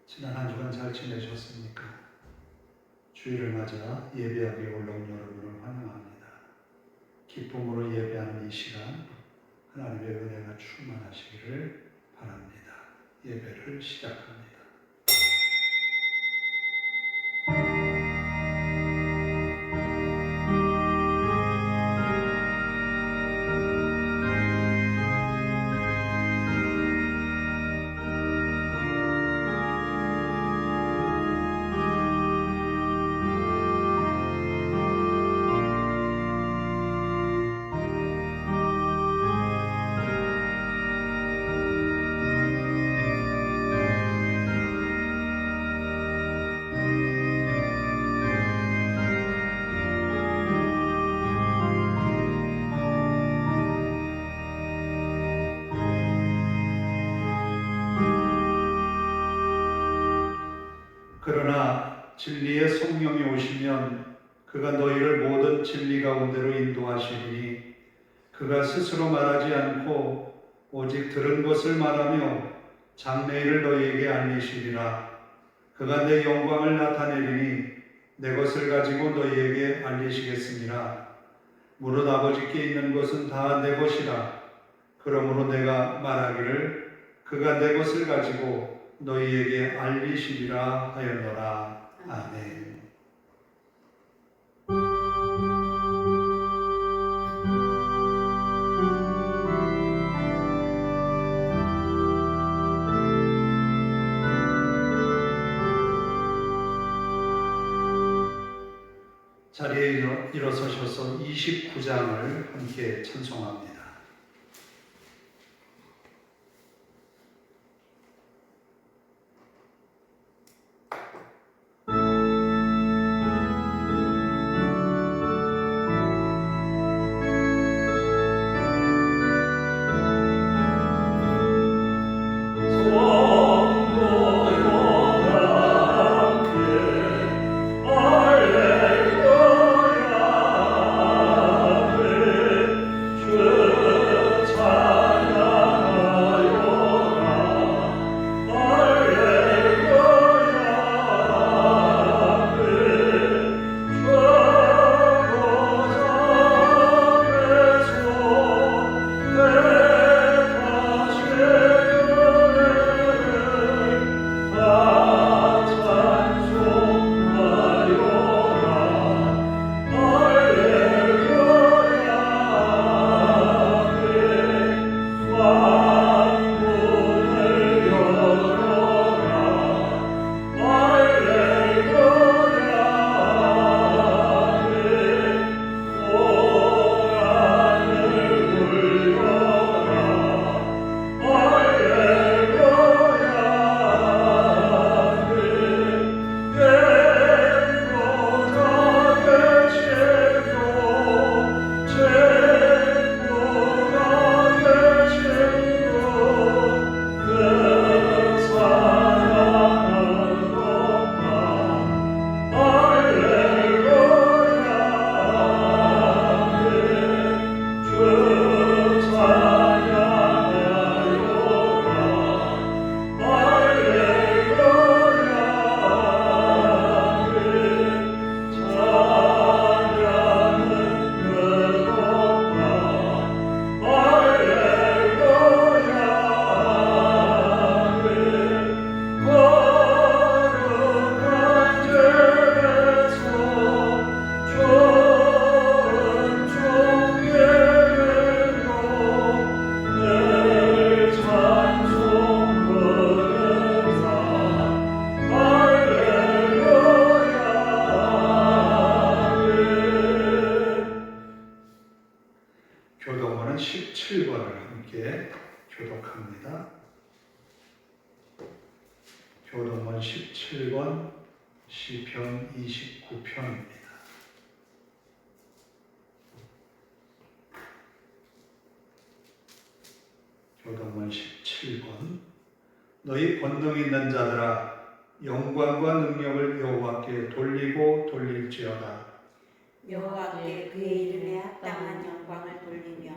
지난 한 주간 잘 지내셨습니까? 주일을 맞아 예배하기에 올라온 여러분을 환영합니다. 기쁨으로 예배하는 이 시간 하나님의 은혜가 충만하시기를 바랍니다. 예배를 시작합니다. 그러나 진리의 성령이 오시면 그가 너희를 모든 진리 가운데로 인도하시리니 그가 스스로 말하지 않고 오직 들은 것을 말하며 장래일을 너희에게 알리시리라. 그가 내 영광을 나타내리니 내 것을 가지고 너희에게 알리시겠습니다. 무릇 아버지께 있는 것은 다 내 것이라. 그러므로 내가 말하기를 그가 내 것을 가지고 너희에게 알리시리라 하였노라. 아멘. 자리에 일어서셔서 29장을 함께 찬송합니다. 교독문은 17번을 함께 교독합니다. 교독문 17번 시편 29편입니다. 교독문 17번 너희 권능 있는 자들아 영광과 능력을 여호와께 돌리고 돌릴지어다. 여호와께 그의 이름에 합당한 영광을 돌리며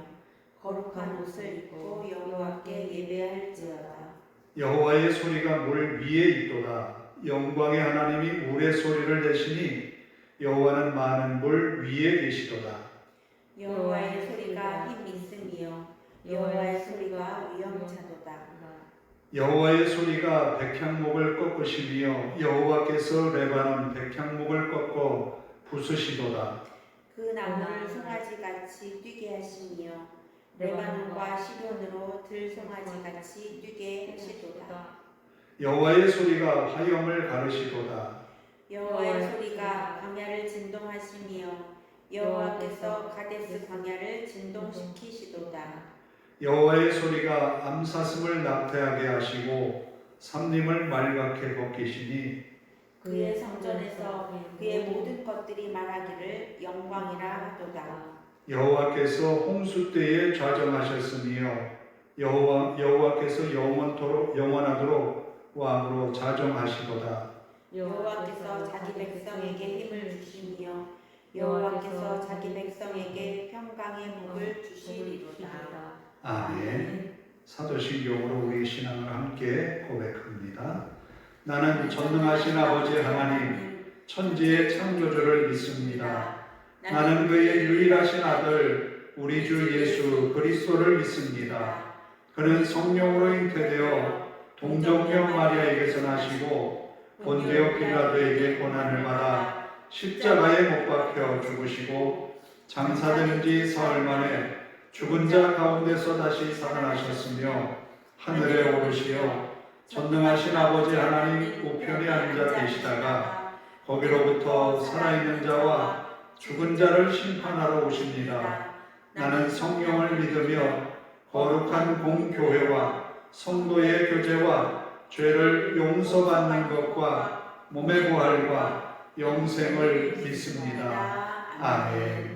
거룩한 옷을 입고 여호와께 예배할지어다. 여호와의 소리가 물 위에 있도다. 영광의 하나님이 물의 소리를 내시니 여호와는 많은 물 위에 계시도다. 여호와의 소리가 힘 있음이요 여호와의 소리가 위엄차도다. 여호와의 소리가 백향목을 꺾으시며 여호와께서 레바논 백향목을 꺾어 부수시도다. 그 나무를 송아지같이 뛰게 하시며 레바논과 시돈으로 들송아지같이 뛰게 하시도다. 여호와의 소리가 화염을 가르시도다. 여호와의 소리가 광야를 진동하시며 여호와께서 가데스 광야를 진동시키시도다. 여호와의 소리가 암사슴을 낙태하게 하시고 삼림을 말갛게 벗기시니 그의 성전에서 그의 모든 것들이 말하기를 영광이라 하도다. 여호와께서 홍수 때에 좌정하셨으며 여호와께서 영원하도록 왕으로 자정하시도다. 여호와께서 자기 백성에게 힘을 주시며 여호와께서 자기 백성에게 평강의 복을 주시리로다. 아멘. 사도신경으로 우리 신앙을 함께 고백합니다. 나는 전능하신 아버지 하나님 천지의 창조주를 믿습니다. 나는 그의 유일하신 아들 우리 주 예수 그리스도를 믿습니다. 그는 성령으로 잉태되어 동정녀 마리아에게서 나시고 본디오 빌라도에게 고난을 받아 십자가에 못 박혀 죽으시고 장사되는 지 사흘 만에 죽은 자 가운데서 다시 살아나셨으며 하늘에 오르시어 전능하신 아버지 하나님 우편에 앉아 계시다가 거기로부터 살아있는 자와 죽은 자를 심판하러 오십니다. 나는 성령을 믿으며 거룩한 공교회와 성도의 교제와 죄를 용서받는 것과 몸의 부활과 영생을 믿습니다. 아멘.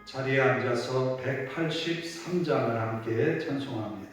자리에 앉아서 183장을 함께 찬송합니다.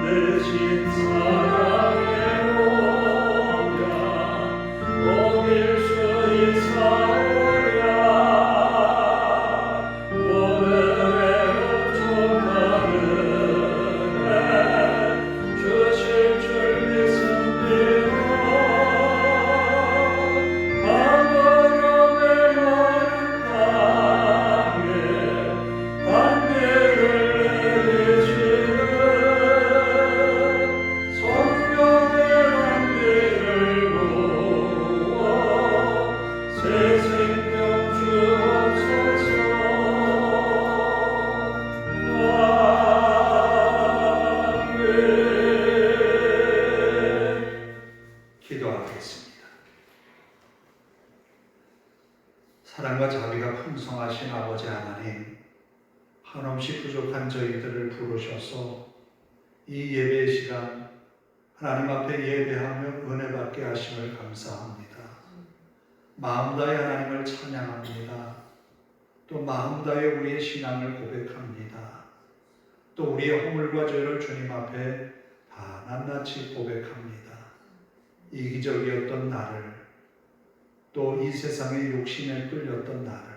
대신 사랑해 이 예배 시간 하나님 앞에 예배하며 은혜 받게 하심을 감사합니다. 마음 다해 하나님을 찬양합니다. 또 마음 다해 우리의 신앙을 고백합니다. 또 우리의 허물과 죄를 주님 앞에 다 낱낱이 고백합니다. 이기적이었던 나를, 또 이 세상의 욕심에 끌렸던 나를,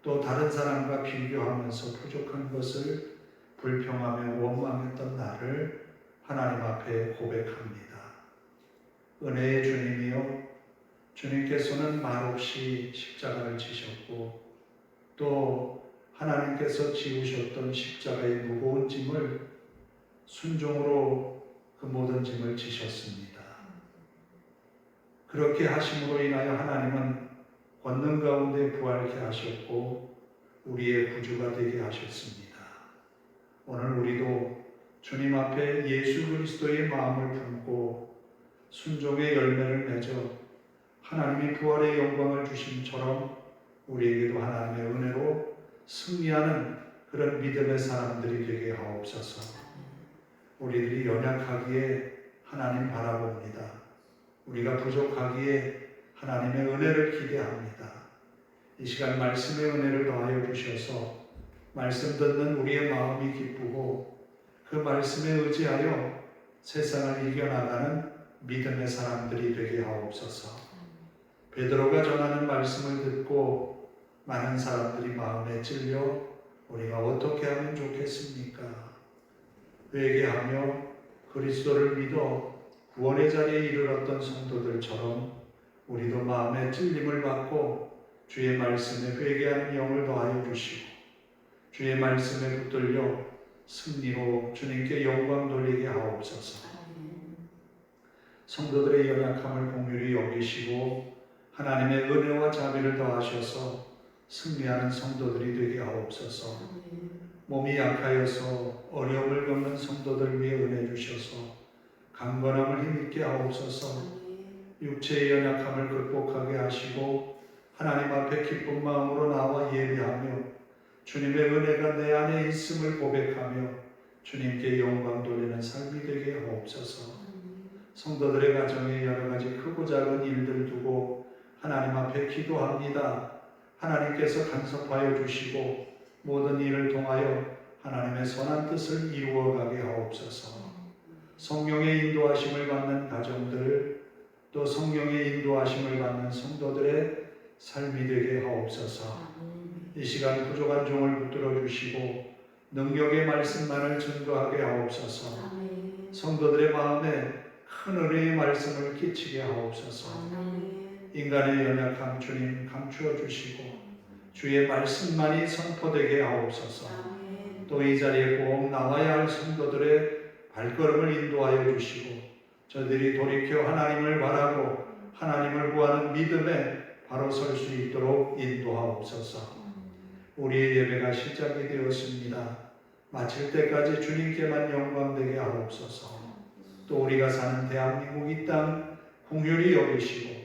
또 다른 사람과 비교하면서 부족한 것을 불평하며 원망했던 나를 하나님 앞에 고백합니다. 은혜의 주님이여, 주님께서는 말없이 십자가를 지셨고 또 하나님께서 지우셨던 십자가의 무거운 짐을 순종으로 그 모든 짐을 지셨습니다. 그렇게 하심으로 인하여 하나님은 권능 가운데 부활케 하셨고 우리의 구주가 되게 하셨습니다. 오늘 우리도 주님 앞에 예수 그리스도의 마음을 품고 순종의 열매를 맺어 하나님이 부활의 영광을 주심처럼 우리에게도 하나님의 은혜로 승리하는 그런 믿음의 사람들이 되게 하옵소서. 우리들이 연약하기에 하나님 바라봅니다. 우리가 부족하기에 하나님의 은혜를 기대합니다. 이 시간 말씀의 은혜를 더하여 주셔서 말씀 듣는 우리의 마음이 기쁘고 그 말씀에 의지하여 세상을 이겨나가는 믿음의 사람들이 되게 하옵소서. 베드로가 전하는 말씀을 듣고 많은 사람들이 마음에 찔려 우리가 어떻게 하면 좋겠습니까? 회개하며 그리스도를 믿어 구원의 자리에 이르렀던 성도들처럼 우리도 마음에 찔림을 받고 주의 말씀에 회개하는 영을 더하여 주시고 주의 말씀에 붙들려 승리로 주님께 영광 돌리게 하옵소서. 성도들의 연약함을 긍휼히 여기시고 하나님의 은혜와 자비를 더하셔서 승리하는 성도들이 되게 하옵소서. 몸이 약하여서 어려움을 겪는 성도들 위해 은혜 주셔서 강건함을 힘있게 하옵소서. 육체의 연약함을 극복하게 하시고 하나님 앞에 기쁜 마음으로 나와 예배하며 주님의 은혜가 내 안에 있음을 고백하며 주님께 영광 돌리는 삶이 되게 하옵소서. 성도들의 가정에 여러 가지 크고 작은 일들 두고 하나님 앞에 기도합니다. 하나님께서 간섭하여 주시고 모든 일을 통하여 하나님의 선한 뜻을 이루어가게 하옵소서. 성령의 인도하심을 받는 가정들, 또 성령의 인도하심을 받는 성도들의 삶이 되게 하옵소서. 이 시간 부족한 종을 붙들어 주시고 능력의 말씀만을 증거하게 하옵소서. 성도들의 마음에 큰 은혜의 말씀을 끼치게 하옵소서. 인간의 연약함 주님 감추어 주시고 주의 말씀만이 선포되게 하옵소서. 또 이 자리에 꼭 나와야 할 성도들의 발걸음을 인도하여 주시고 저들이 돌이켜 하나님을 바라고 하나님을 구하는 믿음에 바로 설 수 있도록 인도하옵소서. 우리의 예배가 시작이 되었습니다. 마칠 때까지 주님께만 영광되게 하옵소서. 또 우리가 사는 대한민국 이 땅 긍휼히 여기시고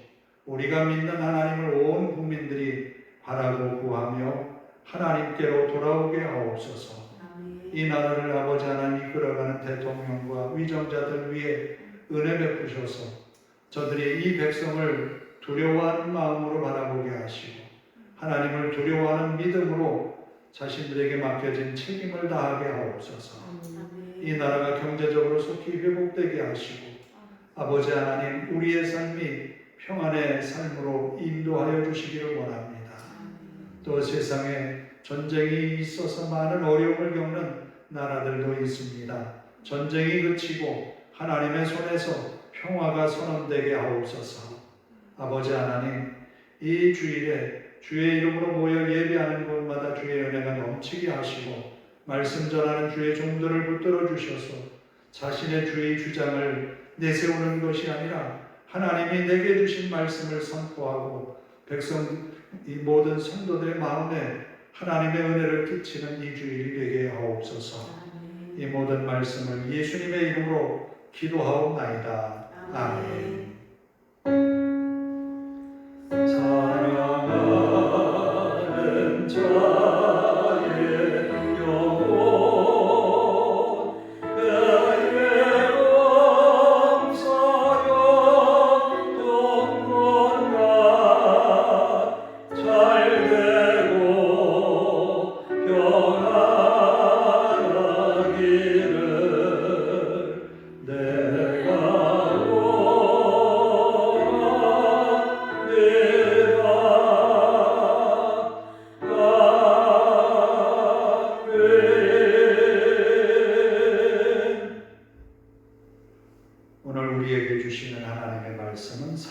우리가 믿는 하나님을 온 국민들이 바라고 구하며 하나님께로 돌아오게 하옵소서. 이 나라를 아버지 하나님 이끌어가는 대통령과 위정자들 위해 은혜 베푸셔서 저들이 이 백성을 두려워하는 마음으로 바라보게 하시고 하나님을 두려워하는 믿음으로 자신들에게 맡겨진 책임을 다하게 하옵소서. 이 나라가 경제적으로 속히 회복되게 하시고 아버지 하나님 우리의 삶이 평안의 삶으로 인도하여 주시기를 원합니다. 또 세상에 전쟁이 있어서 많은 어려움을 겪는 나라들도 있습니다. 전쟁이 그치고 하나님의 손에서 평화가 선언되게 하옵소서. 아버지 하나님 이 주일에 주의 이름으로 모여 예배하는 곳마다 주의 은혜가 넘치게 하시고 말씀 전하는 주의 종들을 붙들어 주셔서 자신의 주의 주장을 내세우는 것이 아니라 하나님이 내게 주신 말씀을 선포하고 백성 이 모든 성도들의 마음에 하나님의 은혜를 끼치는 이 주일이 되게 하옵소서. 이 모든 말씀을 예수님의 이름으로 기도하옵나이다. 아멘. 사랑하는 자의 영혼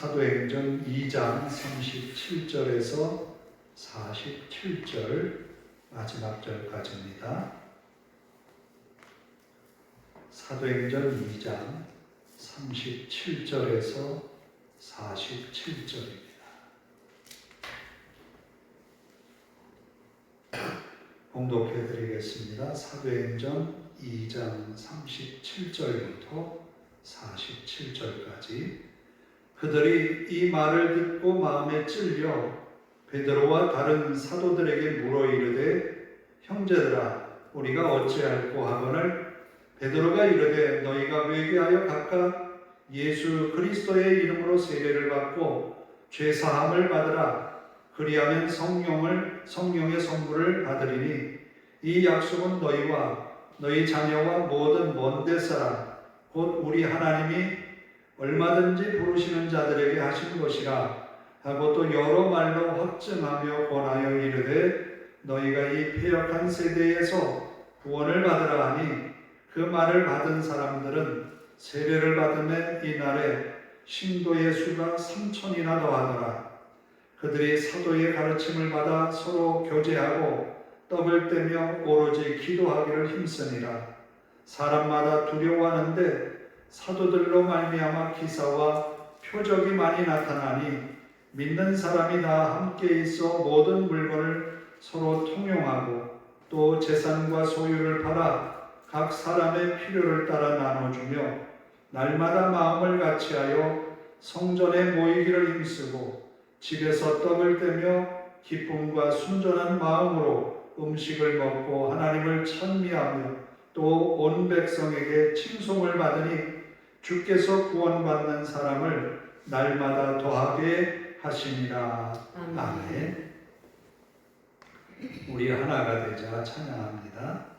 사도행전 2장 37절에서 47절 마지막 절까지입니다. 사도행전 2장 37절에서 47절입니다. 봉독해 드리겠습니다. 사도행전 2장 37절부터 47절까지. 그들이 이 말을 듣고 마음에 찔려 베드로와 다른 사도들에게 물어 이르되 형제들아 우리가 어찌할꼬 하거늘 베드로가 이르되 너희가 회개하여 각각 예수 그리스도의 이름으로 세례를 받고 죄 사함을 받으라. 그리하면 성령의 선물을 받으리니 이 약속은 너희와 너희 자녀와 모든 먼데 사람 곧 우리 하나님이 얼마든지 부르시는 자들에게 하신 것이라 하고 또 여러 말로 확증하며 권하여 이르되 너희가 이 패역한 세대에서 구원을 받으라 하니 그 말을 받은 사람들은 세례를 받음에 이날에 신도의 수가 3,000이나 더하더라. 그들이 사도의 가르침을 받아 서로 교제하고 떡을 떼며 오로지 기도하기를 힘쓰니라. 사람마다 두려워하는데 사도들로 말미암아 기사와 표적이 많이 나타나니 믿는 사람이 다 함께 있어 모든 물건을 서로 통용하고 또 재산과 소유를 팔아 각 사람의 필요를 따라 나눠주며 날마다 마음을 같이하여 성전에 모이기를 힘쓰고 집에서 떡을 떼며 기쁨과 순전한 마음으로 음식을 먹고 하나님을 찬미하며 또 온 백성에게 칭송을 받으니 주께서 구원받는 사람을 날마다 더하게 하시니라. 아멘. 우리 하나가 되자 찬양합니다.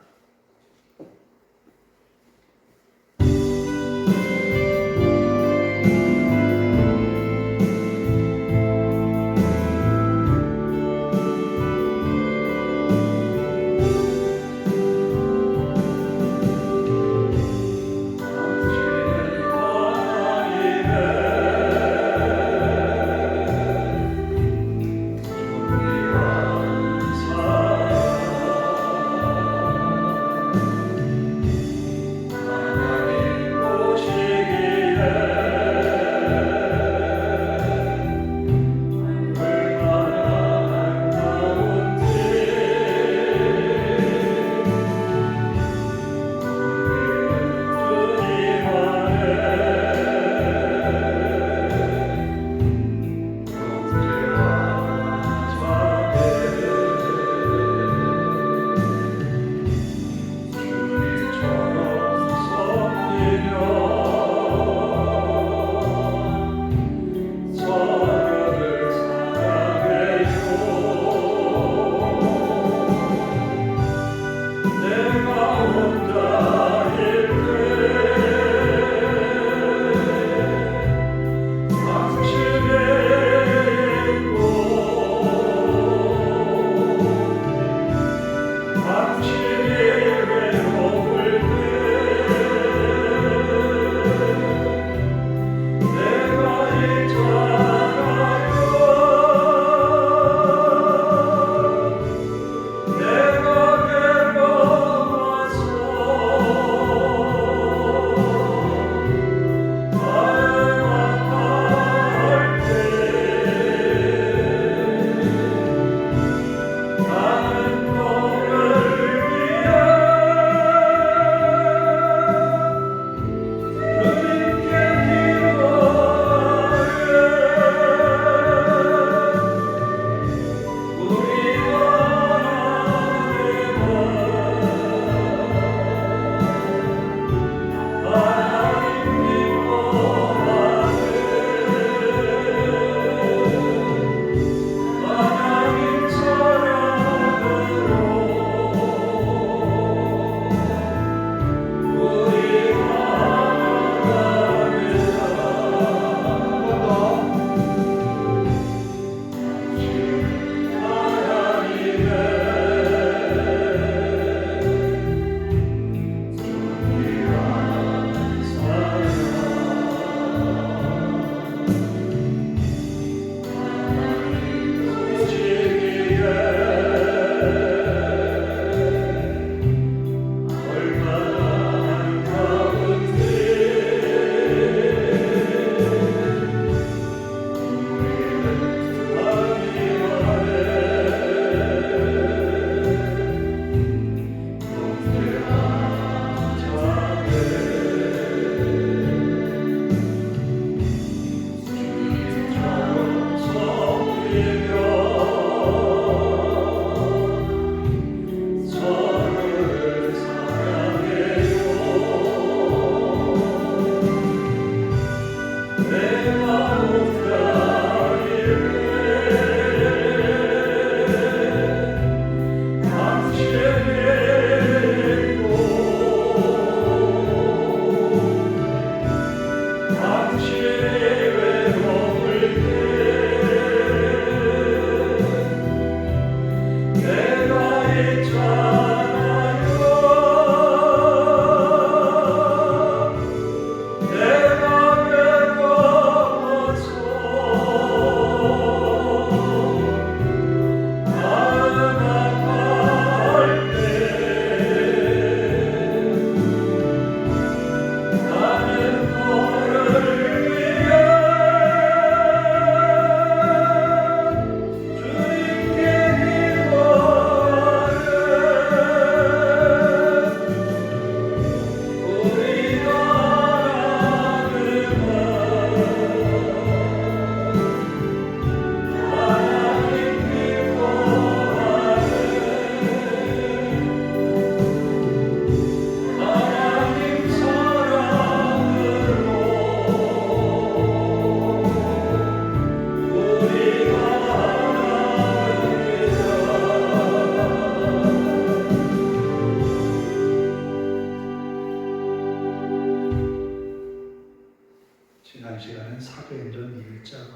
시간에는 사도행전 1장을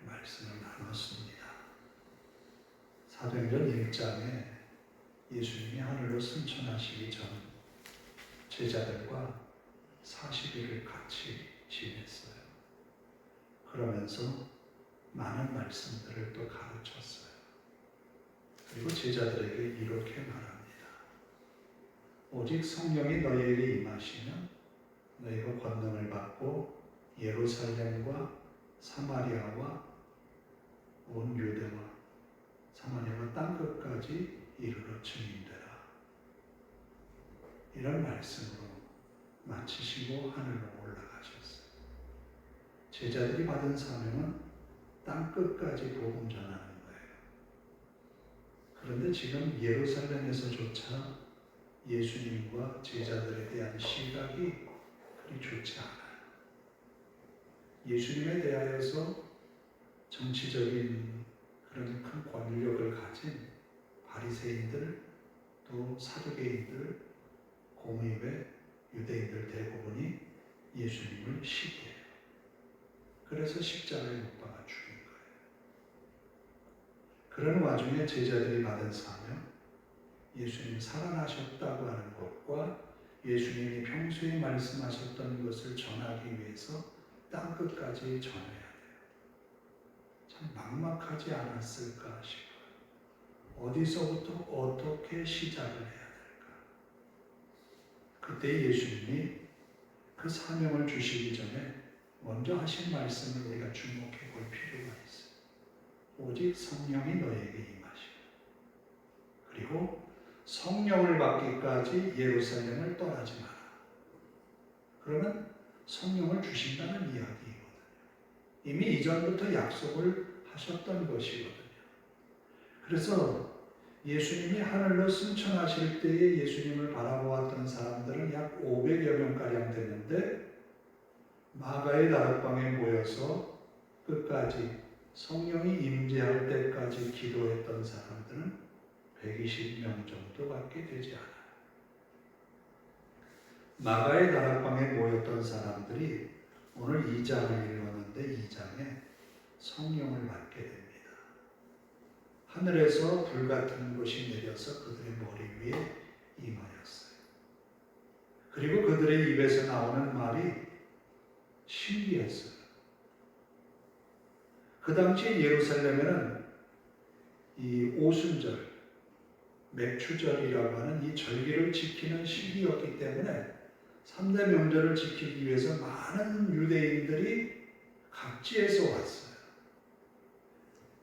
말씀을 나눴습니다. 사도행전 1장에 예수님이 하늘로 승천하시기 전 제자들과 40일을 같이 지냈어요. 그러면서 많은 말씀들을 또 가르쳤어요. 그리고 제자들에게 이렇게 말합니다. 오직 성령이 너희에게 임하시면 너희가 권능을 받고 예루살렘과 사마리아와 온 유대와 사마리아와 땅끝까지 이르러 증인되라. 이런 말씀으로 마치시고 하늘로 올라가셨어요. 제자들이 받은 사명은 땅끝까지 복음 전하는 거예요. 그런데 지금 예루살렘에서조차 예수님과 제자들에 대한 시각이 그리 좋지 않아요. 예수님에 대하여서 정치적인 그런 큰 권력을 가진 바리새인들 또 사두개인들 공의회 유대인들 대부분이 예수님을 시기해요. 그래서 십자가에 못 박아 죽인 거예요. 그런 와중에 제자들이 받은 사명, 예수님이 살아나셨다고 하는 것과 예수님이 평소에 말씀하셨던 것을 전하기 위해서 땅끝까지 전해야 돼요. 참 막막하지 않았을까 싶어요. 어디서부터 어떻게 시작을 해야 될까? 그때 예수님이 그 사명을 주시기 전에 먼저 하신 말씀을 우리가 주목해 볼 필요가 있어요. 오직 성령이 너에게 임하시고 그리고 성령을 받기까지 예루살렘을 떠나지 마라. 그러면 성령을 주신다는 이야기거든요. 이미 이전부터 약속을 하셨던 것이거든요. 그래서 예수님이 하늘로 승천하실 때에 예수님을 바라보았던 사람들은 약 500여 명가량 되는데 마가의 다락방에 모여서 끝까지 성령이 임재할 때까지 기도했던 사람들은 120명 정도밖에 되지 않아요. 마가의 다락방에 모였던 사람들이 오늘 2장을 읽었는데 2장에 성령을 받게 됩니다. 하늘에서 불같은 것이 내려서 그들의 머리 위에 임하였어요. 그리고 그들의 입에서 나오는 말이 신기했어요. 그 당시 예루살렘에는 이 오순절, 맥추절이라고 하는 이 절기를 지키는 시기였기 때문에 3대 명절을 지키기 위해서 많은 유대인들이 각지에서 왔어요.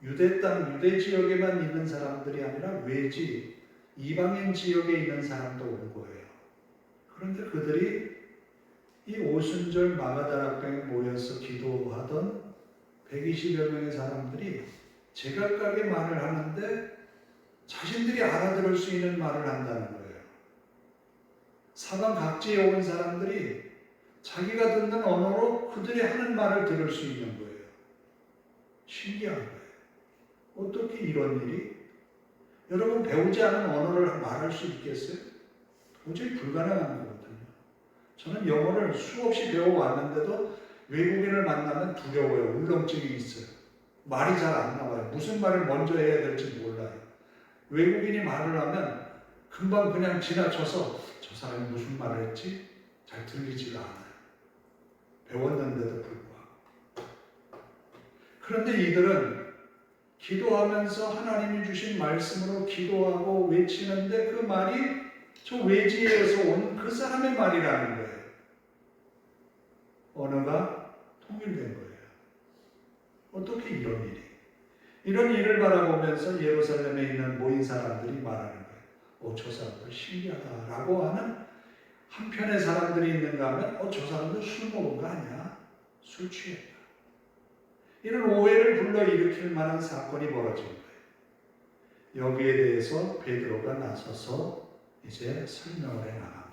유대 땅, 유대 지역에만 있는 사람들이 아니라 외지, 이방인 지역에 있는 사람도 온 거예요. 그런데 그들이 이 오순절 마가다락방에 모여서 기도하던 120여 명의 사람들이 제각각의 말을 하는데 자신들이 알아들을 수 있는 말을 한다는 거예요. 사방 각지에 온 사람들이 자기가 듣는 언어로 그들이 하는 말을 들을 수 있는 거예요. 신기한 거예요. 어떻게 이런 일이? 여러분 배우지 않은 언어를 말할 수 있겠어요? 도저히 불가능한 거거든요. 저는 영어를 수없이 배워왔는데도 외국인을 만나면 두려워요. 울렁증이 있어요. 말이 잘 안 나와요. 무슨 말을 먼저 해야 될지 몰라요. 외국인이 말을 하면 금방 그냥 지나쳐서 저 사람이 무슨 말을 했지? 잘 들리지가 않아요. 배웠는데도 불구하고. 그런데 이들은 기도하면서 하나님이 주신 말씀으로 기도하고 외치는데 그 말이 저 외지에서 온 그 사람의 말이라는 거예요. 언어가 통일된 거예요. 어떻게 이런 일이? 이런 일을 바라보면서 예루살렘에 있는 모인 사람들이 말하는 거예요. 저 사람들 신기하다라고 하는 한편의 사람들이 있는가 하면 저 사람들 술 먹은 거 아니야? 술 취했다. 이런 오해를 불러일으킬 만한 사건이 벌어진 거예요. 여기에 대해서 베드로가 나서서 이제 설명을 해나갑니다.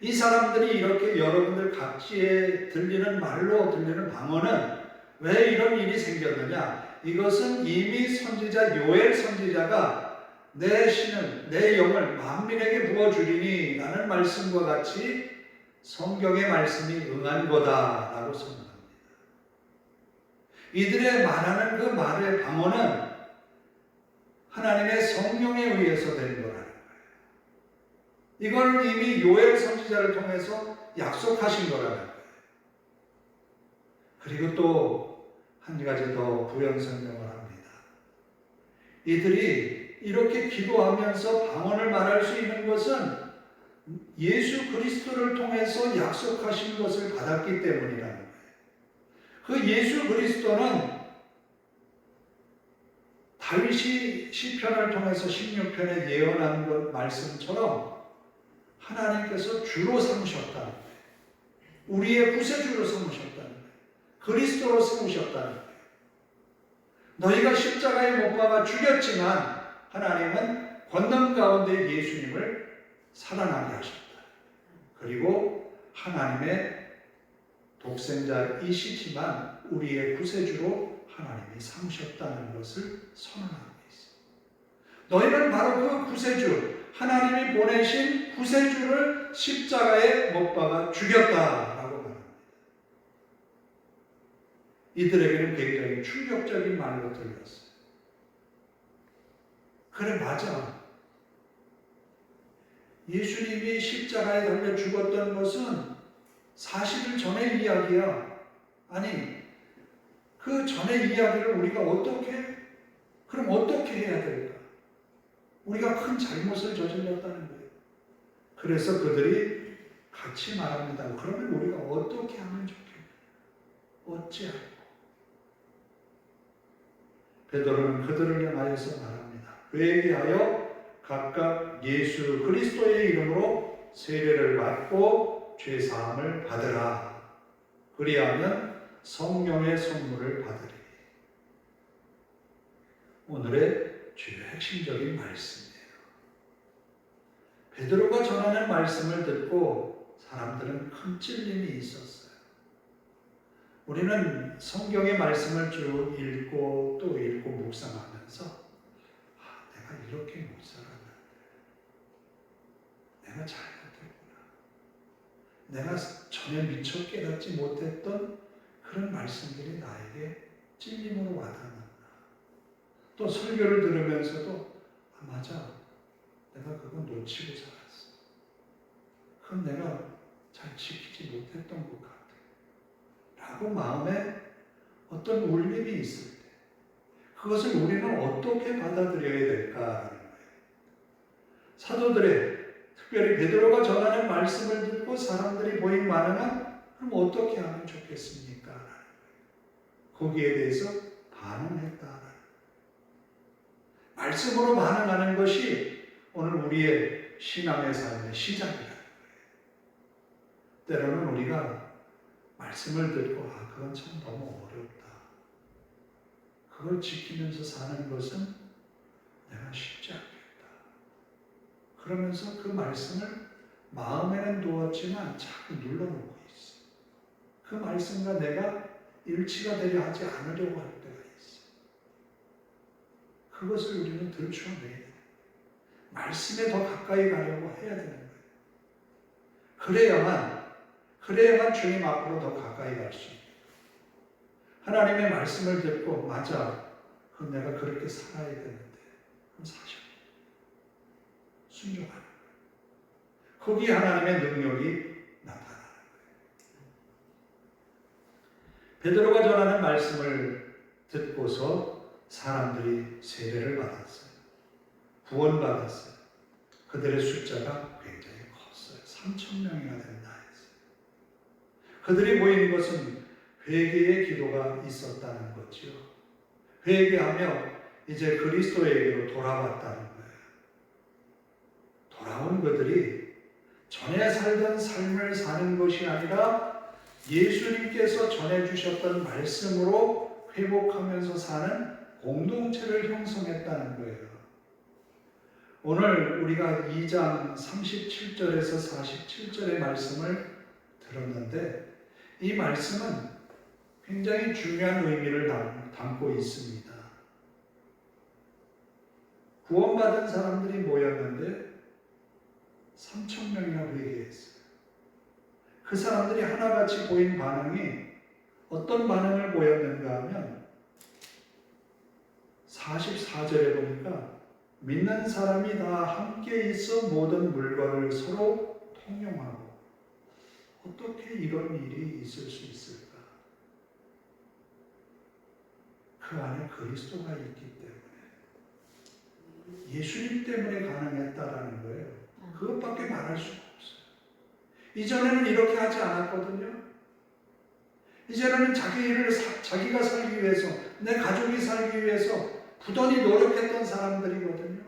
이 사람들이 이렇게 여러분들 각지에 들리는 말로 들리는 방언은 왜 이런 일이 생겼느냐? 이것은 이미 선지자 요엘 선지자가 내 신을 내 영을 만민에게 부어주리니 라는 말씀과 같이 성경의 말씀이 응한 거다라고 선언합니다. 이들의 말하는 그 말의 방언은 하나님의 성령에 의해서 된 거라는 거예요. 이걸 이미 요엘 선지자를 통해서 약속하신 거라는 거예요. 그리고 또 한 가지 더 부연 설명을 합니다. 이들이 이렇게 기도하면서 방언을 말할 수 있는 것은 예수 그리스도를 통해서 약속하신 것을 받았기 때문이라는 거예요. 그 예수 그리스도는 다윗이 시편을 통해서 16편에 예언한 것 말씀처럼 하나님께서 주로 삼으셨다는 거예요. 우리의 구세주로 삼으셨다는 거예요. 그리스도로 삼으셨다는 거예요. 너희가 십자가에 못 박아 죽였지만 하나님은 권능 가운데 예수님을 살아나게 하셨다. 그리고 하나님의 독생자이시지만 우리의 구세주로 하나님이 삼으셨다는 것을 선언하고 있습니다. 너희는 바로 그 구세주, 하나님이 보내신 구세주를 십자가에 못 박아 죽였다라고 말합니다. 이들에게는 굉장히 충격적인 말로 들렸어요. 그래, 맞아. 예수님이 십자가에 달려 죽었던 것은 40일 전의 이야기야. 아니, 그 전의 이야기를 우리가 그럼 어떻게 해야 될까? 우리가 큰 잘못을 저질렀다는 거예요. 그래서 그들이 같이 말합니다. 그러면 우리가 어떻게 하면 좋겠냐? 어찌할까? 베드로는 그들을 향하여서 말합니다. 회개하여 각각 예수 그리스도의 이름으로 세례를 받고 죄 사함을 받으라. 그리하면 성령의 선물을 받으리. 오늘의 주요 핵심적인 말씀이에요. 베드로가 전하는 말씀을 듣고 사람들은 큰 찔림이 있었어요. 우리는 성경의 말씀을 쭉 읽고 또 읽고 묵상하면서 내가 이렇게 못 살았는데, 내가 잘못했구나, 내가 전에 미처 깨닫지 못했던 그런 말씀들이 나에게 찔림으로 와닿는다. 또 설교를 들으면서도 맞아, 내가 그건 놓치고 살았어. 그건 내가 잘 지키지 못했던 것 같아 라고 마음에 어떤 울림이 있을 때 그것을 우리는 어떻게 받아들여야 될까라는 거예요. 사도들의, 특별히 베드로가 전하는 말씀을 듣고 사람들이 보인 반응은 그럼 어떻게 하면 좋겠습니까? 라는 거예요. 거기에 대해서 반응했다라는 거예요. 말씀으로 반응하는 것이 오늘 우리의 신앙의 삶의 시작이라는 거예요. 때로는 우리가 말씀을 듣고 그건 참 너무 어렵다, 그걸 지키면서 사는 것은 내가 쉽지 않겠다, 그러면서 그 말씀을 마음에는 두었지만 자꾸 눌러놓고 있어. 그 말씀과 내가 일치가 되려 하지 않으려고 할 때가 있어. 그것을 우리는 들춰내야 돼. 말씀에 더 가까이 가려고 해야 되는 거예요. 그래야만 주님 앞으로 더 가까이 갈 수 있어요. 하나님의 말씀을 듣고 맞아, 그럼 내가 그렇게 살아야 되는데, 그럼 사셔. 순종하는 거예요. 거기에 하나님의 능력이 나타나는 거예요. 베드로가 전하는 말씀을 듣고서 사람들이 세례를 받았어요. 구원받았어요. 그들의 숫자가 굉장히 컸어요. 3,000명이나 된다 했어요. 그들이 보이는 것은 회개의 기도가 있었다는 거지요. 회개하며 이제 그리스도에게로 돌아왔다는 거예요. 돌아온 그들이 전에 살던 삶을 사는 것이 아니라 예수님께서 전해주셨던 말씀으로 회복하면서 사는 공동체를 형성했다는 거예요. 오늘 우리가 2장 37절에서 47절의 말씀을 들었는데 이 말씀은 굉장히 중요한 의미를 담고 있습니다. 구원받은 사람들이 모였는데 3,000명이나 회개했어요. 그 사람들이 하나같이 보인 반응이 어떤 반응을 보였는가 하면 44절에 보니까 믿는 사람이 다 함께 있어 모든 물건을 서로 통용하고. 어떻게 이런 일이 있을 수 있을까? 그 안에 그리스도가 있기 때문에, 예수님 때문에 가능했다라는 거예요. 그것밖에 말할 수가 없어요. 이전에는 이렇게 하지 않았거든요. 이전에는 자기가 살기 위해서, 내 가족이 살기 위해서 부단히 노력했던 사람들이거든요.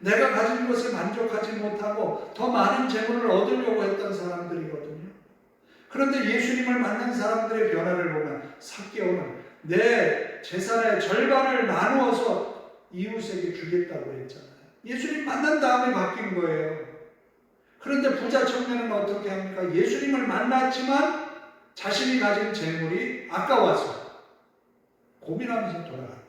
내가 가진 것에 만족하지 못하고 더 많은 재물을 얻으려고 했던 사람들이거든요. 그런데 예수님을 만난 사람들의 변화를 보면 삭개오는 내 재산의 절반을 나누어서 이웃에게 주겠다고 했잖아요. 예수님 만난 다음에 바뀐 거예요. 그런데 부자 청년은 어떻게 합니까? 예수님을 만났지만 자신이 가진 재물이 아까워서 고민하면서 돌아갔다.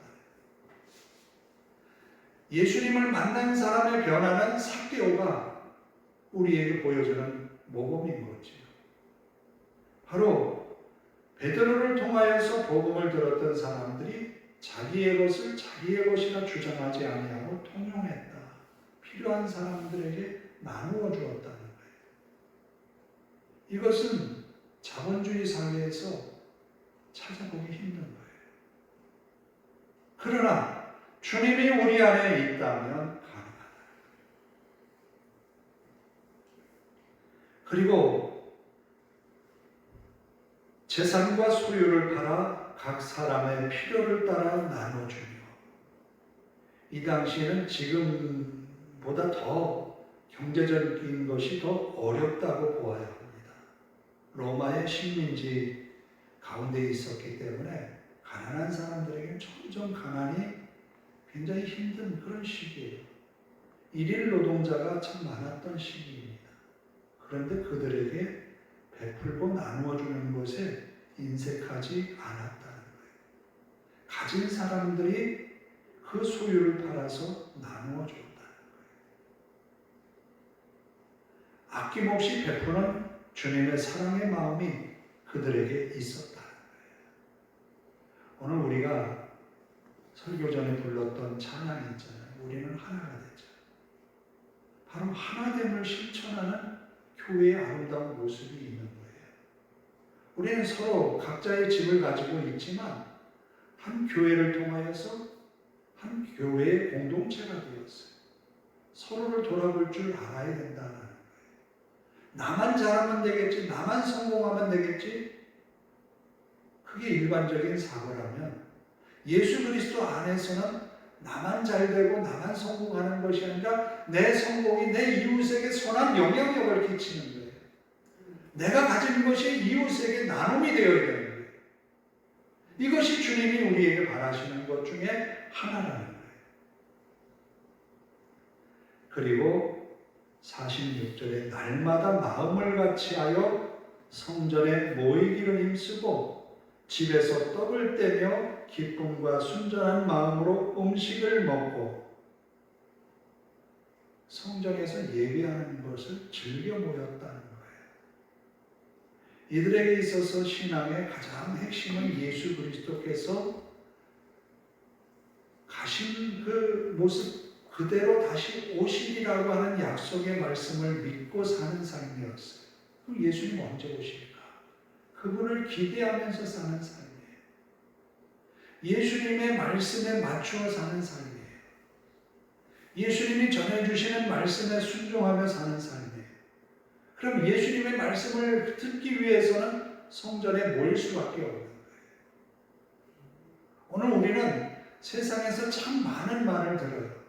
예수님을 만난 사람의 변화는 삭개오가 우리에게 보여주는 모범인 거지요. 바로 베드로를 통하여서 복음을 들었던 사람들이 자기의 것을 자기의 것이라 주장하지 아니하고 통용했다. 필요한 사람들에게 나누어 주었다는 거예요. 이것은 자본주의 사회에서 찾아보기 힘든 거예요. 그러나 주님이 우리 안에 있다면 가능하다. 그리고 재산과 소유를 팔아 각 사람의 필요를 따라 나눠주며, 이 당시에는 지금보다 더 경제적인 것이 더 어렵다고 보아야 합니다. 로마의 식민지 가운데 있었기 때문에 가난한 사람들에게는 점점 가난이 굉장히 힘든 그런 시기예요. 일일 노동자가 참 많았던 시기입니다. 그런데 그들에게 베풀고 나누어 주는 것에 인색하지 않았다는 거예요. 가진 사람들이 그 소유를 팔아서 나누어 줬다는 거예요. 아낌없이 베푸는 주님의 사랑의 마음이 그들에게 있었다는 거예요. 오늘 우리가 설교 전에 불렀던 찬양이 있잖아요. 우리는 하나가 되자. 바로 하나됨을 실천하는 교회의 아름다운 모습이 있는 거예요. 우리는 서로 각자의 집을 가지고 있지만 한 교회를 통하여서 한 교회의 공동체가 되었어요. 서로를 돌아볼 줄 알아야 된다는 거예요. 나만 잘하면 되겠지, 나만 성공하면 되겠지, 그게 일반적인 사고라면 예수 그리스도 안에서는 나만 잘되고 나만 성공하는 것이 아니라 내 성공이 내 이웃에게 선한 영향력을 끼치는 거예요. 내가 가진 것이 이웃에게 나눔이 되어야 되는 거예요. 이것이 주님이 우리에게 바라시는 것 중에 하나라는 거예요. 그리고 46절에 날마다 마음을 같이하여 성전에 모이기를 힘쓰고 집에서 떡을 떼며 기쁨과 순전한 마음으로 음식을 먹고 성전에서 예배하는 것을 즐겨 모였다는 거예요. 이들에게 있어서 신앙의 가장 핵심은 예수 그리스도께서 가신 그 모습 그대로 다시 오시리라고 하는 약속의 말씀을 믿고 사는 삶이었어요. 그럼 예수님 언제 오실까? 그분을 기대하면서 사는 삶이에요. 예수님의 말씀에 맞추어 사는 삶이에요. 예수님이 전해주시는 말씀에 순종하며 사는 삶이에요. 그럼 예수님의 말씀을 듣기 위해서는 성전에 모일 수밖에 없는 거예요. 오늘 우리는 세상에서 참 많은 말을 들어요.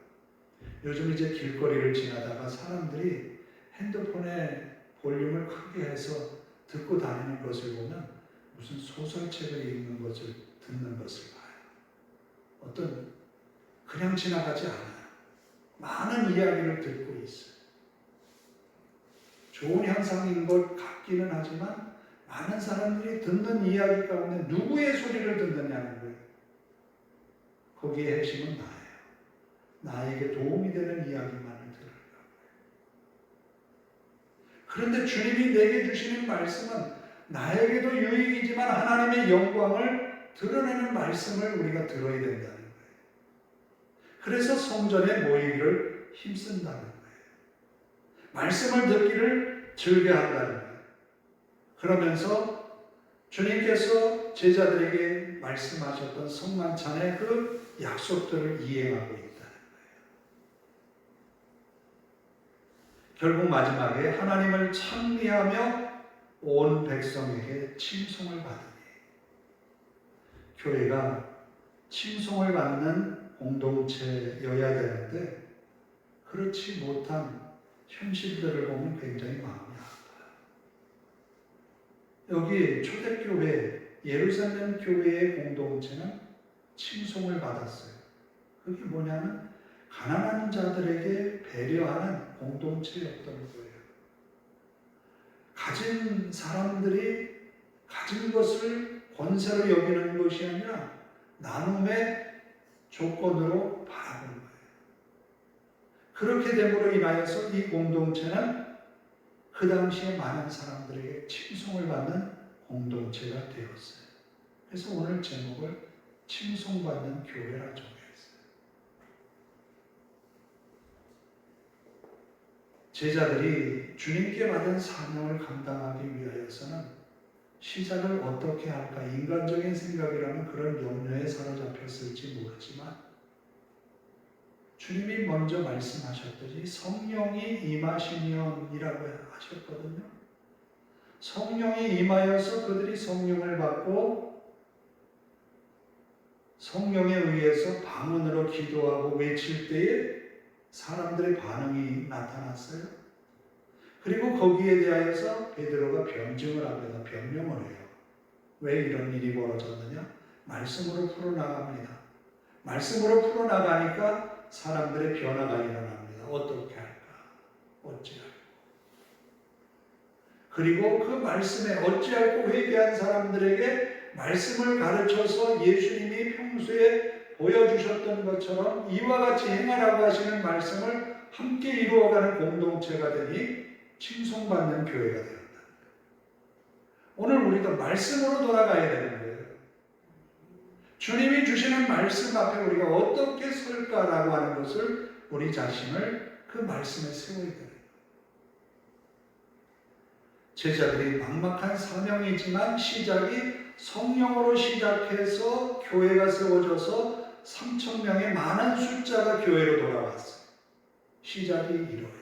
요즘 이제 길거리를 지나다가 사람들이 핸드폰에 볼륨을 크게 해서 듣고 다니는 것을 보면 무슨 소설책을 읽는 것을 듣는 것을 봐요. 어떤 그냥 지나가지 않아요. 많은 이야기를 듣고 있어요. 좋은 현상인 것 같기는 하지만 많은 사람들이 듣는 이야기 가운데 누구의 소리를 듣느냐는 거예요. 거기에 핵심은 나예요. 나에게 도움이 되는 이야기만을 들으려고 해요. 그런데 주님이 내게 주시는 말씀은 나에게도 유익이지만 하나님의 영광을 드러내는 말씀을 우리가 들어야 된다는 거예요. 그래서 성전에 모이기를 힘쓴다는 거예요. 말씀을 듣기를 즐겨한다는 거예요. 그러면서 주님께서 제자들에게 말씀하셨던 성만찬의 그 약속들을 이행하고 있다는 거예요. 결국 마지막에 하나님을 찬미하며 온 백성에게 칭송을 받으니, 교회가 칭송을 받는 공동체여야 되는데 그렇지 못한 현실들을 보면 굉장히 마음이 아파요. 여기 초대교회 예루살렘 교회의 공동체는 칭송을 받았어요. 그게 뭐냐면 가난한 자들에게 배려하는 공동체였던 거예요. 가진 사람들이 가진 것을 권세로 여기는 것이 아니라 나눔의 조건으로 바라보는 거예요. 그렇게 됨으로 인하여서 이 공동체는 그 당시에 많은 사람들에게 칭송을 받는 공동체가 되었어요. 그래서 오늘 제목을 칭송받는 교회라 정했어요. 제자들이 주님께 받은 사명을 감당하기 위하여서는 시작을 어떻게 할까, 인간적인 생각이라는 그런 염려에 사로잡혔을지 모르지만 주님이 먼저 말씀하셨듯이 성령이 임하시면이라고 하셨거든요. 성령이 임하여서 그들이 성령을 받고 성령에 의해서 방언으로 기도하고 외칠 때에 사람들의 반응이 나타났어요. 그리고 거기에 대하여서 베드로가 변증을 합니다. 변명을 해요. 왜 이런 일이 벌어졌느냐? 말씀으로 풀어나갑니다. 말씀으로 풀어나가니까 사람들의 변화가 일어납니다. 어떻게 할까? 어찌할까? 그리고 그 말씀에 어찌할까 회개한 사람들에게 말씀을 가르쳐서 예수님이 평소에 보여주셨던 것처럼 이와 같이 행하라고 하시는 말씀을 함께 이루어가는 공동체가 되니 칭송받는 교회가 되었다. 오늘 우리도 말씀으로 돌아가야 되는 거예요. 주님이 주시는 말씀 앞에 우리가 어떻게 설까라고 하는 것을 우리 자신을 그 말씀에 세워야 돼요. 제자들이 막막한 사명이지만 시작이 성령으로 시작해서 교회가 세워져서 3,000명의 많은 숫자가 교회로 돌아왔어요. 시작이 이러했어요.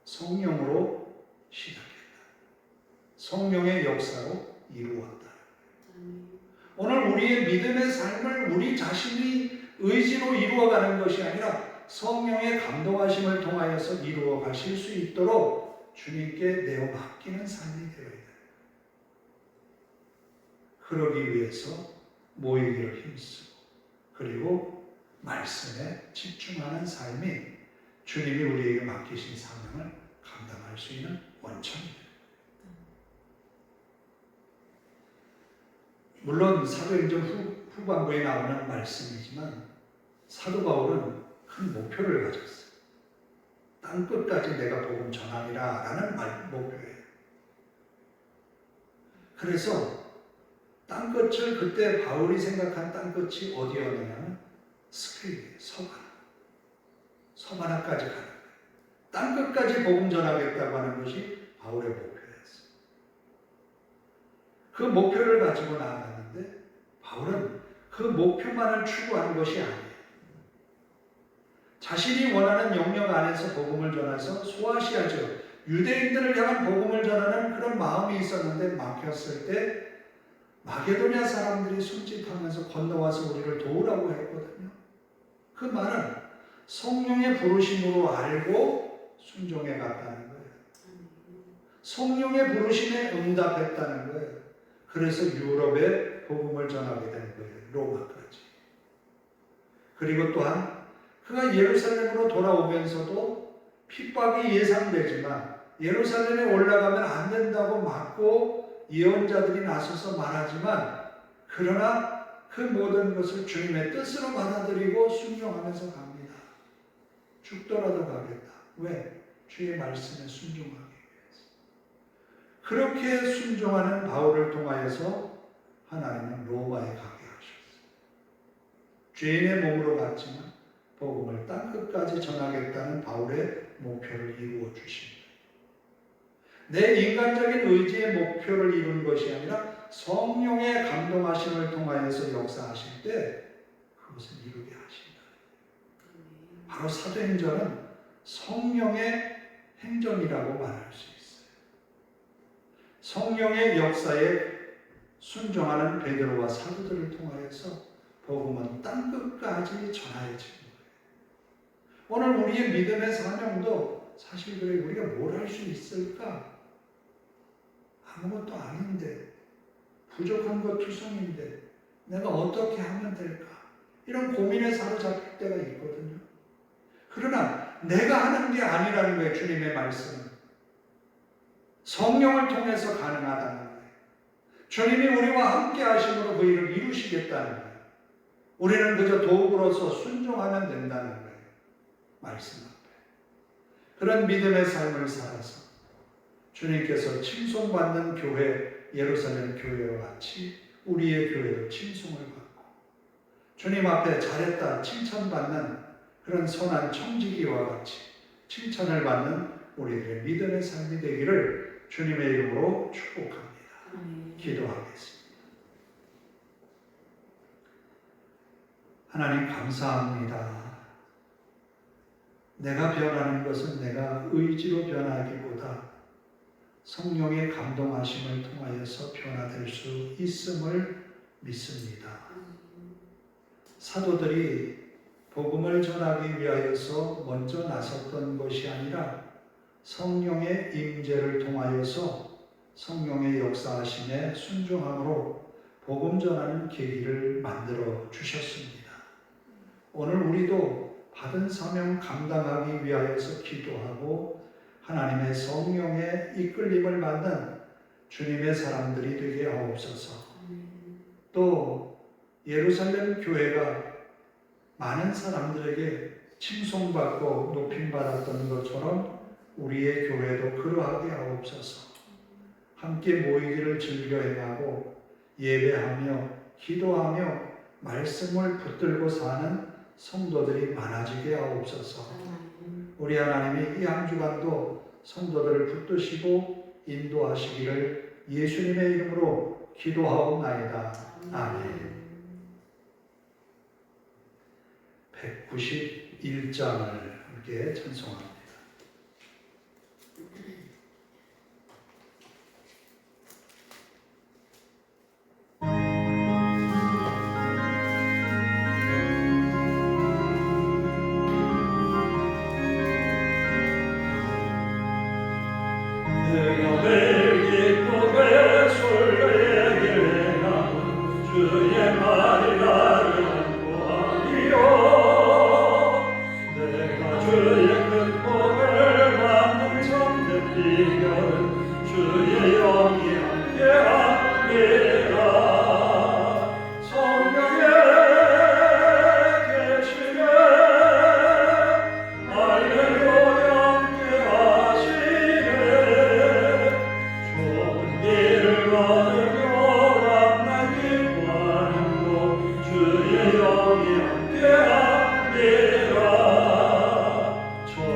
성령으로 시작했다. 성령의 역사로 이루었다. 오늘 우리의 믿음의 삶을 우리 자신이 의지로 이루어가는 것이 아니라 성령의 감동하심을 통하여서 이루어 가실 수 있도록 주님께 내어 맡기는 삶이 되어야 돼요. 그러기 위해서 모이기를 힘쓰고 그리고 말씀에 집중하는 삶이 주님이 우리에게 맡기신 사명을 감당할 수 있는 원천입니다. 물론 사도행전 후반부에 나오는 말씀이지만 사도 바울은 큰 목표를 가졌어요. 땅끝까지 내가 복음 전하리라 라는 목표예요. 그래서 땅끝을 그때 바울이 생각한 땅끝이 어디였느냐면 스페인, 서바나까지 가는 거예요. 땅끝까지 복음 전하겠다고 하는 것이 바울의 목표였어요. 그 목표를 가지고 나아갔는데 바울은 그 목표만을 추구한 것이 아니에요. 자신이 원하는 영역 안에서 복음을 전해서 소아시아죠. 유대인들을 향한 복음을 전하는 그런 마음이 있었는데 막혔을 때 마게도냐 사람들이 손짓하면서 건너와서 우리를 도우라고 했거든요. 그 말은 성령의 부르심으로 알고 순종해 갔다는 거예요. 성령의 부르심에 응답했다는 거예요. 그래서 유럽에 복음을 전하게 된 거예요. 로마까지. 그리고 또한 그가 예루살렘으로 돌아오면서도 핍박이 예상되지만 예루살렘에 올라가면 안 된다고 막고 예언자들이 나서서 말하지만 그러나 그 모든 것을 주님의 뜻으로 받아들이고 순종하면서 갑니다. 죽더라도 가겠다. 왜? 주의 말씀에 순종하기 위해서. 그렇게 순종하는 바울을 통하여서 하나님은 로마에 가게 하셨어요. 죄인의 몸으로 갔지만 복음을 땅끝까지 전하겠다는 바울의 목표를 이루어 주십니다. 내 인간적인 의지의 목표를 이룬 것이 아니라 성령의 감동하심을 통하여서 역사하실 때 그것을 이루게 하신다. 바로 사도행전은 성령의 행전이라고 말할 수 있어요. 성령의 역사에 순종하는 베드로와 사도들을 통하여서 복음은 땅끝까지 전하여진 거예요. 오늘 우리의 믿음의 사명도 사실 그래 우리가 뭘 할 수 있을까? 아무것도 아닌데, 부족한 것 투성인데 내가 어떻게 하면 될까? 이런 고민에 사로잡힐 때가 있거든요. 그러나 내가 하는 게 아니라는 거예요. 주님의 말씀은 성령을 통해서 가능하다는 거예요. 주님이 우리와 함께 하심으로 그 일을 이루시겠다는 거예요. 우리는 그저 도구로서 순종하면 된다는 거예요. 말씀 앞에. 그런 믿음의 삶을 살아서 주님께서 칭송받는 교회, 예루살렘 교회와 같이 우리의 교회도 칭송을 받고 주님 앞에 잘했다 칭찬받는 그런 선한 청지기와 같이 칭찬을 받는 우리들의 믿음의 삶이 되기를 주님의 이름으로 축복합니다. 기도하겠습니다. 하나님 감사합니다. 내가 변하는 것은 내가 의지로 변하기보다 성령의 감동하심을 통하여서 변화될 수 있음을 믿습니다. 사도들이 복음을 전하기 위하여서 먼저 나섰던 것이 아니라 성령의 임재를 통하여서 성령의 역사하심에 순종함으로 복음 전하는 계기를 만들어 주셨습니다. 오늘 우리도 받은 사명 감당하기 위하여서 기도하고 하나님의 성령의 이끌림을 받는 주님의 사람들이 되게 하옵소서. 또 예루살렘 교회가 많은 사람들에게 칭송받고 높임받았던 것처럼 우리의 교회도 그러하게 하옵소서. 함께 모이기를 즐겨 행하고 예배하며 기도하며 말씀을 붙들고 사는 성도들이 많아지게 하옵소서. 우리 하나님이 이 한 주간도 성도들을 붙드시고 인도하시기를 예수님의 이름으로 기도하옵나이다. 아멘. 191장을 함께 찬송합니다.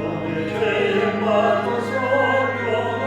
주의 죄에 빠져서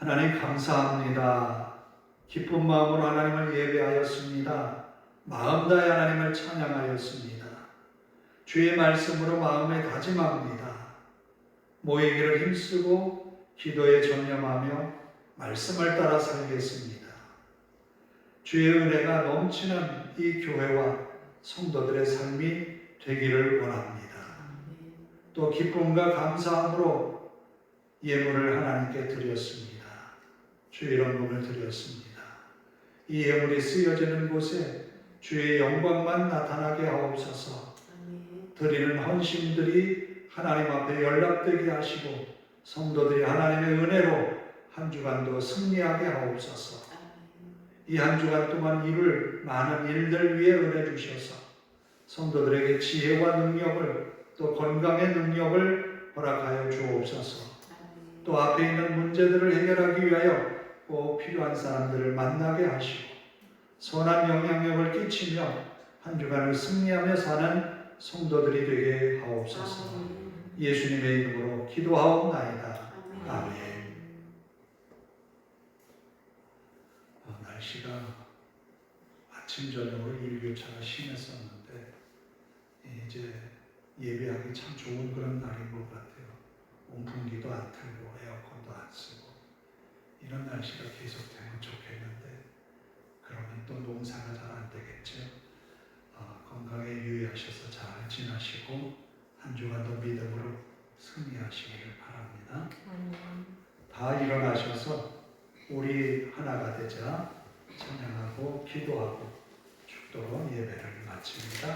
하나님 감사합니다. 기쁜 마음으로 하나님을 예배하였습니다. 마음 다해 하나님을 찬양하였습니다. 주의 말씀으로 마음에 다짐합니다. 모이기를 힘쓰고 기도에 전념하며 말씀을 따라 살겠습니다. 주의 은혜가 넘치는 이 교회와 성도들의 삶이 되기를 원합니다. 또 기쁨과 감사함으로 예물을 하나님께 드렸습니다. 주의 영광을 드렸습니다. 이 예물이 쓰여지는 곳에 주의 영광만 나타나게 하옵소서. 드리는 헌신들이 하나님 앞에 연락되게 하시고 성도들이 하나님의 은혜로 한 주간도 승리하게 하옵소서. 이 한 주간 동안 이룰 많은 일들 위해 은혜 주셔서 성도들에게 지혜와 능력을 또 건강의 능력을 허락하여 주옵소서. 또 앞에 있는 문제들을 해결하기 위하여 꼭 필요한 사람들을 만나게 하시고 선한 영향력을 끼치며 한 주간을 승리하며 사는 성도들이 되게 하옵소서. 예수님의 이름으로 기도하옵나이다. 아멘. 날씨가 아침 저녁으로 일교차가 심했었는데 이제 예배하기 참 좋은 그런 날인 것 같아요. 온풍기도 안 틀고 에어컨도 안 쓰고 이런 날씨가 계속되면 좋겠는데 그러면 또 농사가 잘 안 되겠죠. 건강에 유의하셔서 잘 지나시고 한 주간도 믿음으로 승리하시기를 바랍니다. 다 일어나셔서 우리 하나가 되자 찬양하고 기도하고 축도로 예배를 마칩니다.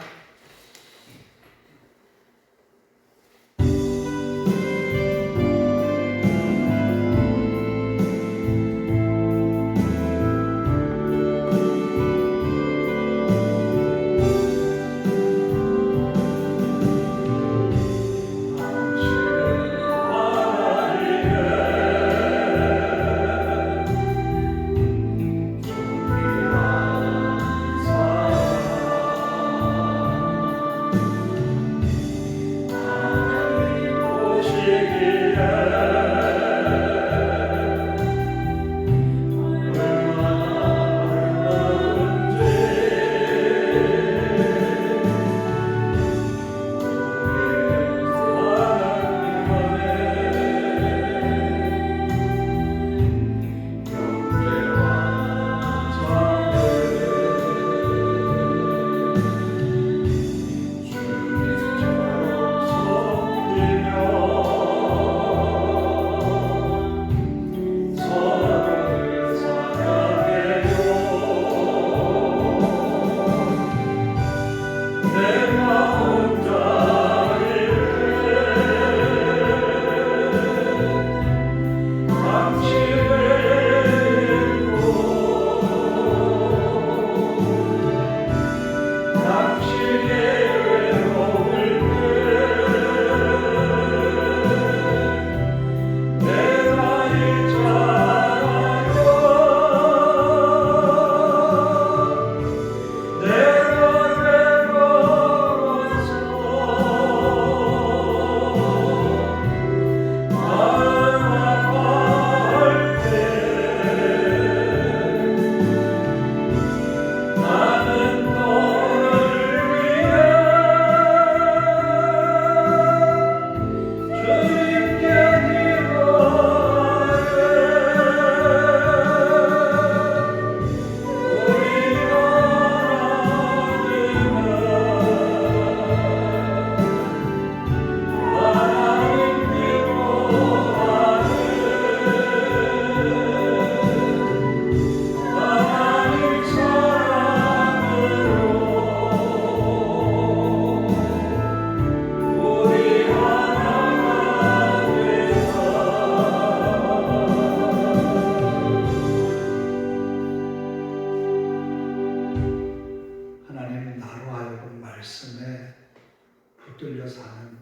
붙들려 사는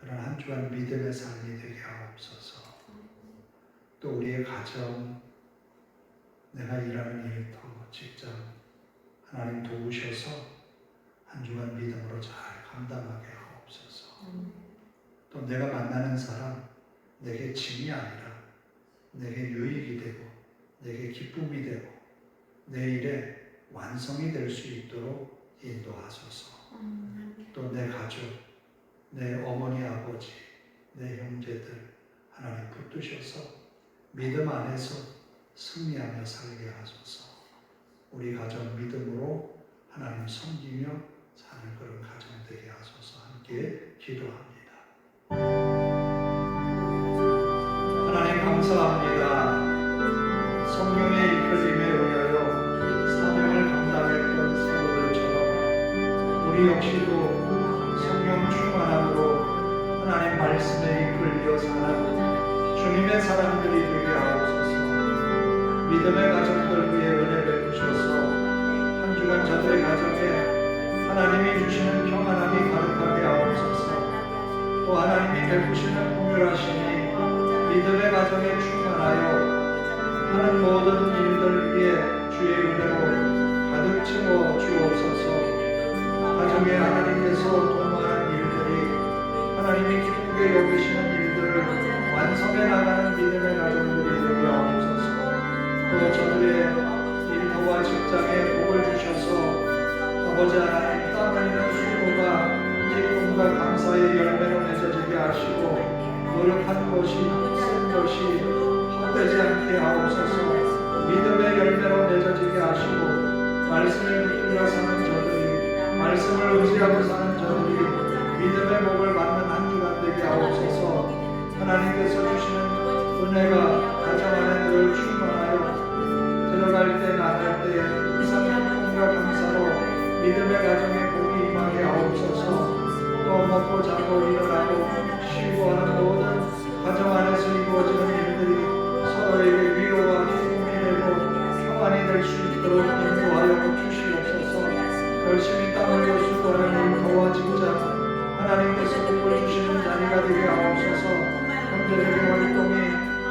그런 한 주간 믿음의 삶이 되게 하옵소서. 또 우리의 가정, 내가 일하는 일터, 직장 하나님 도우셔서 한 주간 믿음으로 잘 감당하게 하옵소서. 또 내가 만나는 사람 내게 짐이 아니라 내게 유익이 되고 내게 기쁨이 되고 내 일에 완성이 될 수 있도록 인도하소서. 또 내 가족, 내 어머니 아버지, 내 형제들 하나님 붙드셔서 믿음 안에서 승리하며 살게 하소서. 우리 가정 믿음으로 하나님 섬기며 사는 그런 가정 되게 하소서. 함께 기도합니다. 하나님 감사합니다. 성령의 이끌림에 의하여 사명을 감당했던 사도들처럼 우리 역시도 성령 충만함으로 하나님 말씀에 이끌려 사는 주님의 사람들이 되게 하옵소서. 믿음의 가정들 위해 은혜 베푸셔서 한 주간 저들의 가정에 하나님이 주시는 평안함이 가득하게 하옵소서. 또 하나님이 베푸시는 공유하시니 믿음의 가정에 충만하여 하는 모든 일들 위해 주의 은혜로 가득 채워 주옵소서. 가정에 하나님께서 도모하는 일들이 하나님이 기쁘게 여기시는 일들을 완성해 나가는 믿음의 가정들이 되게 하옵소서. 또 저들의 일터와 직장에 복을 주셔서 아버지 하나님 땀 흘리는 수고가 기쁨과 감사의 열매로 맺어지게 하시고 노력한 것이 쓴 것이 헛되지 않게 하옵소서. 믿음의 열매로 맺어지게 하시고 말씀을 붙들려 사는 저들이 말씀을 의지하고 사는 저들이 믿음의 복을 받는 한 주간 되게 하옵소서. 하나님께서 주시는 은혜가 가정 안에 늘 충만하여 들어갈 때 나갈 때 항상 기쁨과 감사로 믿음의 가정에 복이 임하게 하옵소서. 또 먹고 자고 일어나고 쉬고 하는 모든 가정 안에서 이루어지는 일들이 서로에게 위로와 기쁨이 되고 평안이 될 수 있도록 인도하여 주시옵소서. 열심히 땀 흘려 수고하는 일터와 직장 하나님께서 복을 주시는 자리가 되게 하옵소서. 경제적인 활동이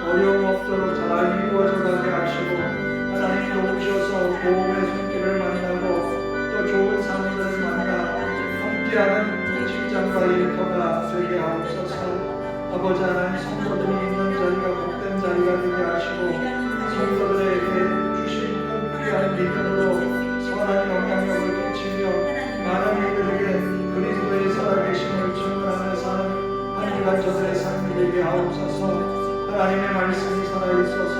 어려움 없도록 잘 이루어져 가게 하시고 하나님 도우셔서 보험의 손길을 만나고 또 좋은 사람들을 만나 함께하는 직장과 일터가 되게 하옵소서. 아버지 하나님 성도들이 있는 자리가 복된 자리가 되게 하시고 성도들에게 주신 그 귀한 믿음으로 선한 영향력을 끼치며 많은 이들에게 그리스도의 살아계심을 증언하며 사는 한 주간 저들의 삶이 되게 하옵소서. 하나님의 말씀이 살아있어서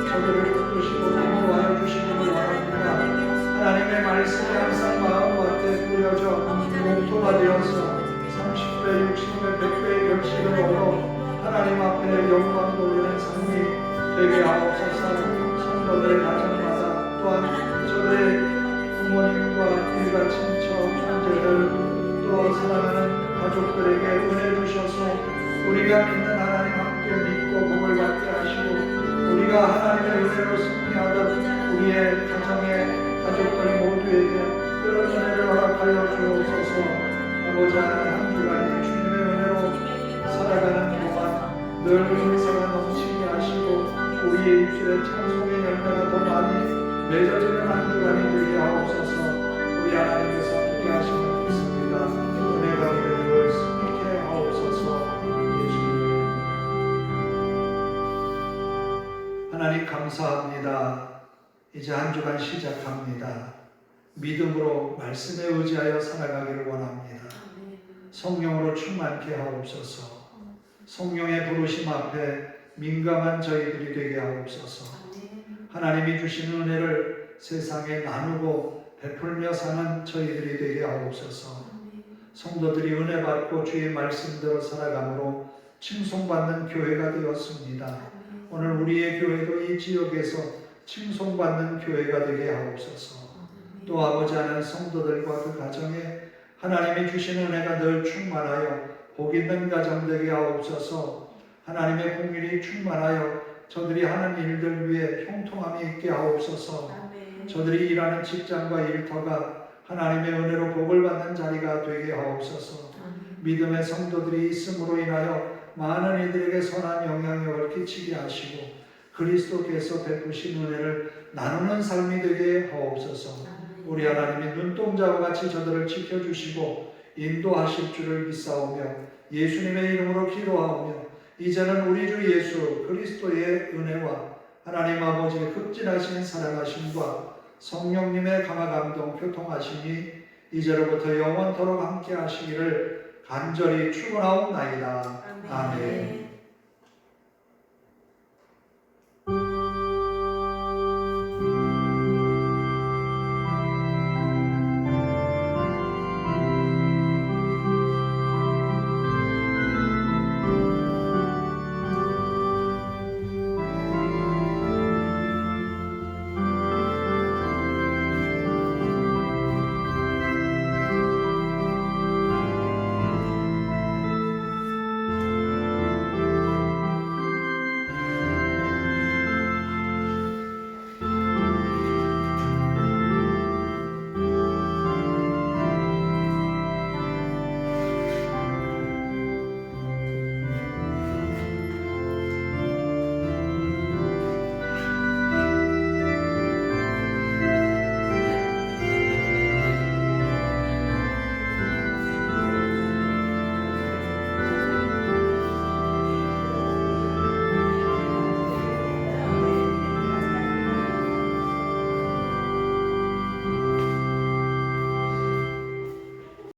저들을 붙드시고 인도하여 주시기를 원합니다. 하나님의 말씀이 항상 마음밭에 뿌려져 공토가 되어서 30배, 60배, 100배의 결실을 얻어 하나님 앞에 영광 돌리는 삶이 되게 하옵소서. 성도들의 가정마다 또한 저들의 부모님과 일가 친척, 형제들 또 사랑하는 가족들에게 은혜 주셔서 우리가 믿는 하나님 함께 믿고 복을 받게 하시고 우리가 하나님의 은혜로 승리하듯 우리의 가정의 가족들 모두에게 그런 은혜를 허락하여 주옵소서. 아버지 하나님 한 주간에 주님의 은혜로 살아가는 동안 늘 은사가 넘치게 하시고 우리의 입술에 찬송의 열매가 더 많이 맺어지는 한 주간이 되게 하옵소서. 우리 하나님께서 함께 하시는 믿습니다. 은혜가 우리를 늘 승리케 하옵소서. 예수님을 하나님 감사합니다. 이제 한 주간 시작합니다. 믿음으로 말씀에 의지하여 살아가기를 원합니다. 성령으로 충만케 하옵소서. 성령의 부르심 앞에 민감한 저희들이 되게 하옵소서. 하나님이 주시는 은혜를 세상에 나누고 베풀며 사는 저희들이 되게 하옵소서. 성도들이 은혜 받고 주의 말씀대로 살아감으로 칭송받는 교회가 되었습니다. 오늘 우리의 교회도 이 지역에서 칭송받는 교회가 되게 하옵소서. 또 아버지 하나님 성도들과 그 가정에 하나님이 주시는 은혜가 늘 충만하여 복 있는 가정 되게 하옵소서. 하나님의 공일이 충만하여 저들이 하는 일들 위해 형통함이 있게 하옵소서. 저들이 일하는 직장과 일터가 하나님의 은혜로 복을 받는 자리가 되게 하옵소서. 믿음의 성도들이 있음으로 인하여 많은 이들에게 선한 영향력을 끼치게 하시고 그리스도께서 베푸신 은혜를 나누는 삶이 되게 하옵소서. 우리 하나님이 눈동자와 같이 저들을 지켜주시고 인도하실 줄을 믿사오며 예수님의 이름으로 기도하오며 이제는 우리 주 예수 그리스도의 은혜와 하나님 아버지의 극진하신 사랑하심과 성령님의 감화감동 교통하심이 이제로부터 영원토록 함께 하시기를 간절히 축원하옵나이다. 아멘.